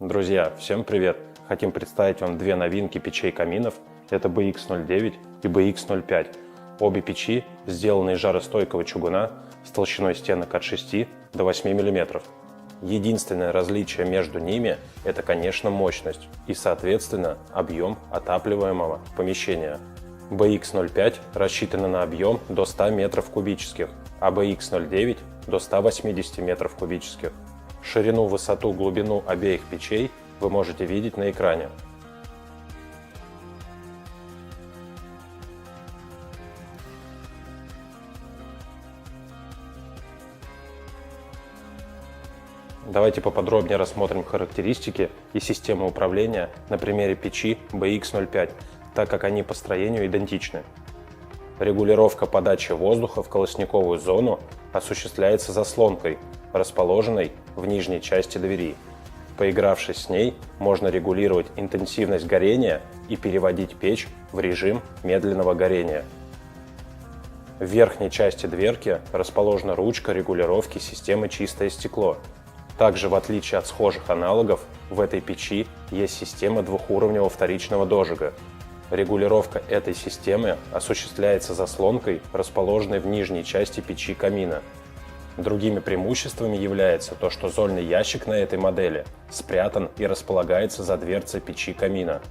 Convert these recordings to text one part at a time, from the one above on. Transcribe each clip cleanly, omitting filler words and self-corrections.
Друзья, всем привет! Хотим представить вам две новинки печей-каминов. Это BX09 и BX05. Обе печи сделаны из жаростойкого чугуна с толщиной стенок от 6 до 8 мм. Единственное различие между ними – это, конечно, мощность и, соответственно, объем отапливаемого помещения. BX05 рассчитана на объем до 100 метров кубических, а BX09 – до 180 метров кубических. Ширину, высоту, глубину обеих печей вы можете видеть на экране. Давайте поподробнее рассмотрим характеристики и систему управления на примере печи BX05, так как они по строению идентичны. Регулировка подачи воздуха в колосниковую зону осуществляется заслонкой, расположенной в нижней части двери. Поигравшись с ней, можно регулировать интенсивность горения и переводить печь в режим медленного горения. В верхней части дверки расположена ручка регулировки системы «Чистое стекло». Также, в отличие от схожих аналогов, в этой печи есть система двухуровневого вторичного дожига. Регулировка этой системы осуществляется заслонкой, расположенной в нижней части печи камина. Другими преимуществами является то, что зольный ящик на этой модели спрятан и располагается за дверцей печи камина.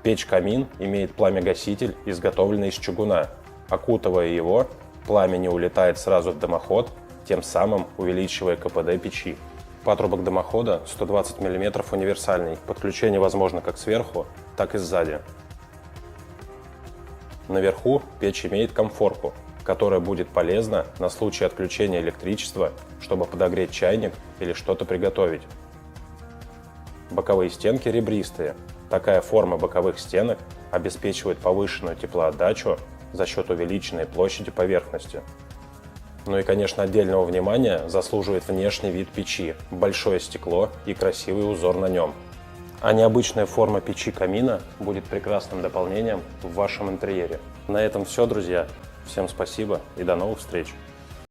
Печь-камин имеет пламя-гаситель, изготовленный из чугуна. Окутывая его, пламя не улетает сразу в дымоход, тем самым увеличивая КПД печи. Патрубок дымохода 120 мм универсальный, подключение возможно как сверху, так и сзади. Наверху печь имеет конфорку, которая будет полезна на случай отключения электричества, чтобы подогреть чайник или что-то приготовить. Боковые стенки ребристые. Такая форма боковых стенок обеспечивает повышенную теплоотдачу за счет увеличенной площади поверхности. Ну и, конечно, отдельного внимания заслуживает внешний вид печи, большое стекло и красивый узор на нем. А необычная форма печи камина будет прекрасным дополнением в вашем интерьере. На этом все, друзья. Всем спасибо и до новых встреч!